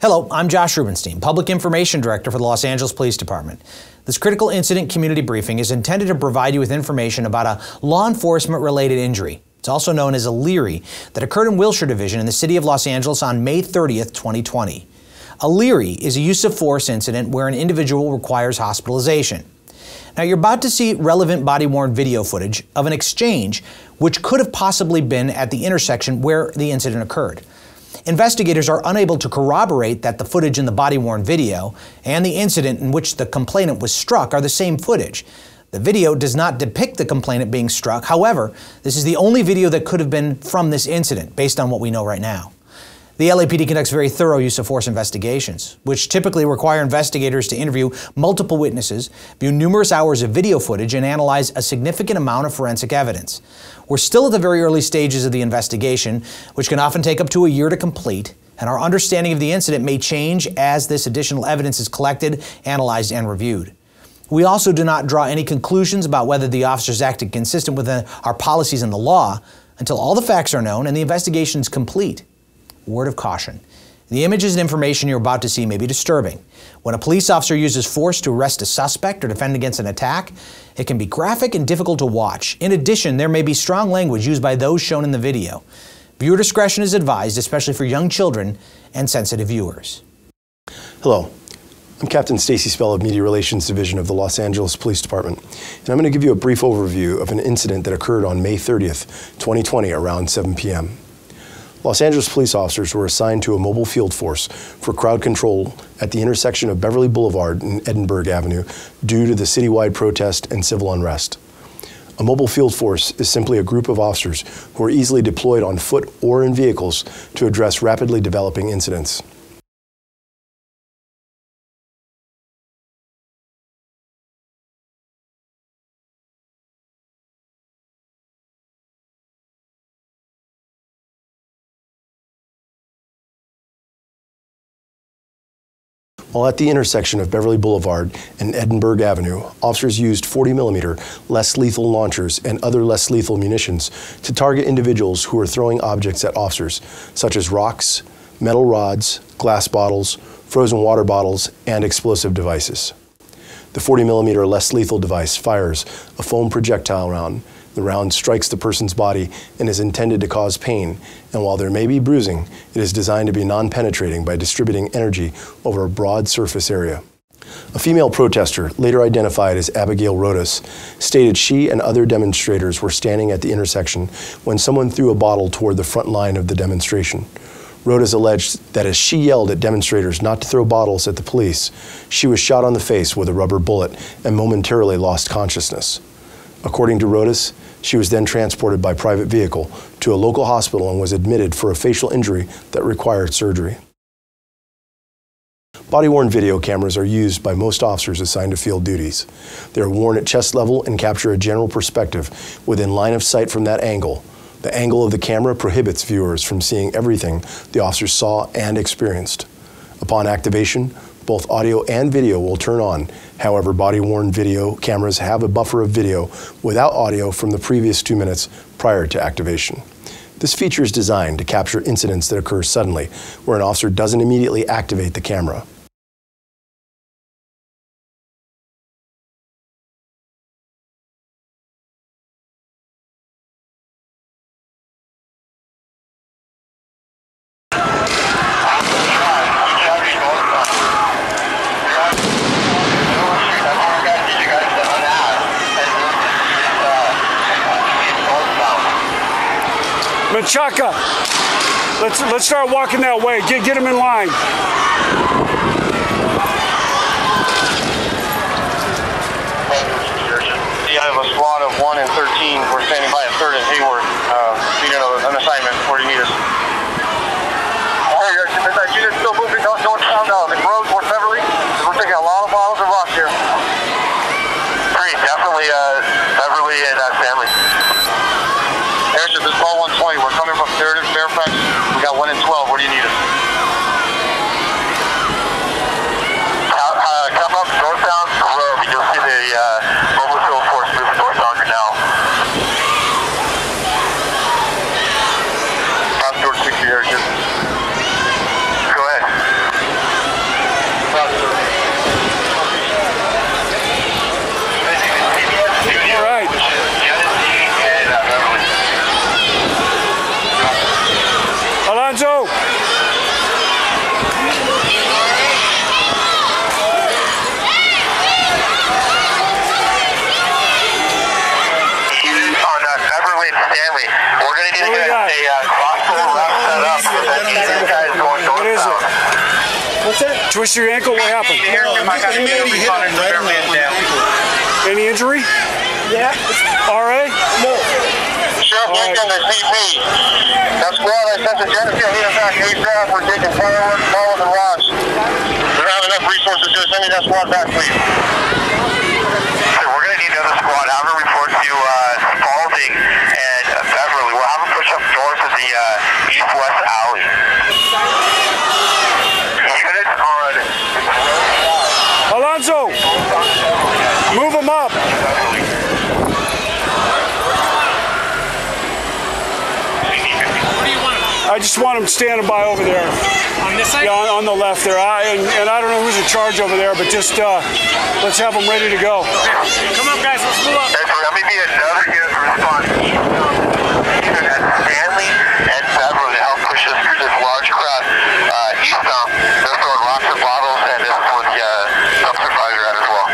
Hello, I'm Josh Rubenstein, Public Information Director for the Los Angeles Police Department. This critical incident community briefing is intended to provide you with information about a law enforcement-related injury. It's also known as a LERI that occurred in Wilshire Division in the city of Los Angeles on May 30th, 2020. A LERI is a use of force incident where an individual requires hospitalization. Now, you're about to see relevant body-worn video footage of an exchange which could have possibly been at the intersection where the incident occurred. Investigators are unable to corroborate that the footage in the body-worn video and the incident in which the complainant was struck are the same footage. The video does not depict the complainant being struck. However, this is the only video that could have been from this incident, based on what we know right now. The LAPD conducts very thorough use of force investigations, which typically require investigators to interview multiple witnesses, view numerous hours of video footage, and analyze a significant amount of forensic evidence. We're still at the very early stages of the investigation, which can often take up to a year to complete, and our understanding of the incident may change as this additional evidence is collected, analyzed, and reviewed. We also do not draw any conclusions about whether the officers acted consistent with our policies and the law until all the facts are known and the investigation is complete. Word of caution. The images and information you're about to see may be disturbing. When a police officer uses force to arrest a suspect or defend against an attack, it can be graphic and difficult to watch. In addition, there may be strong language used by those shown in the video. Viewer discretion is advised, especially for young children and sensitive viewers. Hello, I'm Captain Stacy of Media Relations Division of the Los Angeles Police Department, and I'm going to give you a brief overview of an incident that occurred on May 30th, 2020 around 7 p.m. Los Angeles police officers were assigned to a mobile field force for crowd control at the intersection of Beverly Boulevard and Edinburgh Avenue due to the citywide protest and civil unrest. A mobile field force is simply a group of officers who are easily deployed on foot or in vehicles to address rapidly developing incidents. While at the intersection of Beverly Boulevard and Edinburgh Avenue, officers used 40mm less lethal launchers and other less lethal munitions to target individuals who were throwing objects at officers, such as rocks, metal rods, glass bottles, frozen water bottles, and explosive devices. The 40mm less lethal device fires a foam projectile round. The round strikes the person's body and is intended to cause pain, and while there may be bruising, it is designed to be non-penetrating by distributing energy over a broad surface area. A female protester, later identified as Abigail Rodas, stated she and other demonstrators were standing at the intersection when someone threw a bottle toward the front line of the demonstration. Rodas alleged that as she yelled at demonstrators not to throw bottles at the police, she was shot on the face with a rubber bullet and momentarily lost consciousness. According to Rodas, she was then transported by private vehicle to a local hospital and was admitted for a facial injury that required surgery. Body-worn video cameras are used by most officers assigned to field duties. They are worn at chest level and capture a general perspective within line of sight from that angle. The angle of the camera prohibits viewers from seeing everything the officers saw and experienced. Upon activation, both audio and video will turn on. However, body-worn video cameras have a buffer of video without audio from the previous 2 minutes prior to activation. This feature is designed to capture incidents that occur suddenly, where an officer doesn't immediately activate the camera. Chaka, let's start walking that way. Get him in line. I have a squad of 1 and 13. We're standing by at 3rd and Hayward. You know, an assignment. Where do you need us? You're still moving. Don't sound out. The roads were Beverly. We're taking a lot of bottles of rocks here. Great, definitely Beverly and Stanley. Harrison, this is ball 120. We're coming from Fairfax. We got 1 and 12. Where do you need us? Come up northbound the road. You'll see the mobile field force moving northbound now. Top George 60 Harrison. Go ahead. we got? What is it? What's that? Twist your ankle? What happened? He may be hit him right on the ankle. Any injury? Yeah. RA? No. Sheriff Lincoln, the CP. That squad I sent to Geneseo, he is back ASAP. We're taking fireworks, balls, and rocks. We don't have enough resources to send that squad back, please. We're going to need another squad. Have them report to Spalding and Beverly. We'll have them push up north of the east-west alley. Units on. Alonzo! Move them up! I just want them standing by over there. On this side? Yeah, on the left there. And I don't know who's in charge over there, but just let's have them ready to go. Come on, guys, let's move up. Let me be another unit to respond. Either at Stanley and Beverly to help push this large crowd eastbound. They're throwing rocks and bottles, and this is where the supervisor at as well.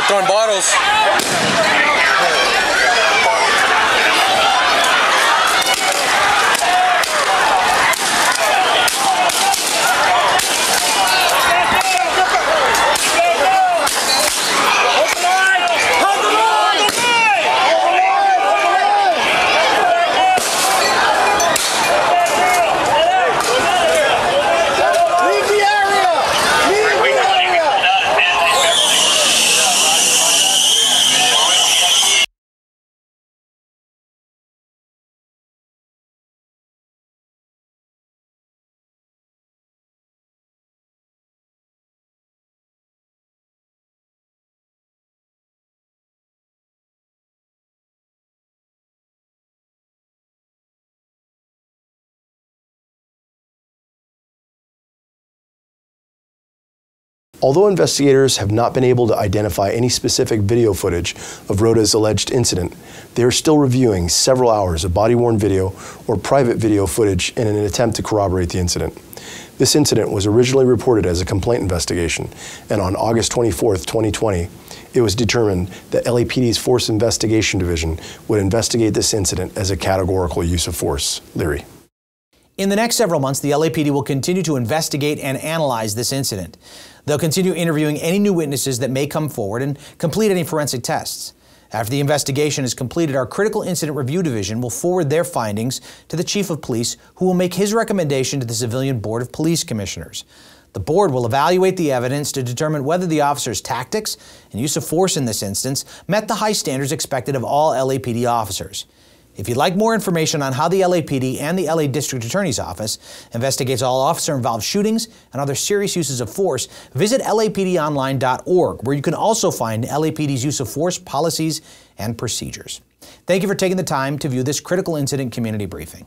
Throwing bottles. Although investigators have not been able to identify any specific video footage of Rhoda's alleged incident, they are still reviewing several hours of body-worn video or private video footage in an attempt to corroborate the incident. This incident was originally reported as a complaint investigation, and on August 24, 2020, it was determined that LAPD's Force Investigation Division would investigate this incident as a categorical use of force. LERI. In the next several months, the LAPD will continue to investigate and analyze this incident. They'll continue interviewing any new witnesses that may come forward and complete any forensic tests. After the investigation is completed, our Critical Incident Review Division will forward their findings to the Chief of Police, who will make his recommendation to the Civilian Board of Police Commissioners. The board will evaluate the evidence to determine whether the officer's tactics and use of force in this instance met the high standards expected of all LAPD officers. If you'd like more information on how the LAPD and the LA District Attorney's Office investigates all officer-involved shootings and other serious uses of force, visit lapdonline.org, where you can also find LAPD's use of force policies and procedures. Thank you for taking the time to view this critical incident community briefing.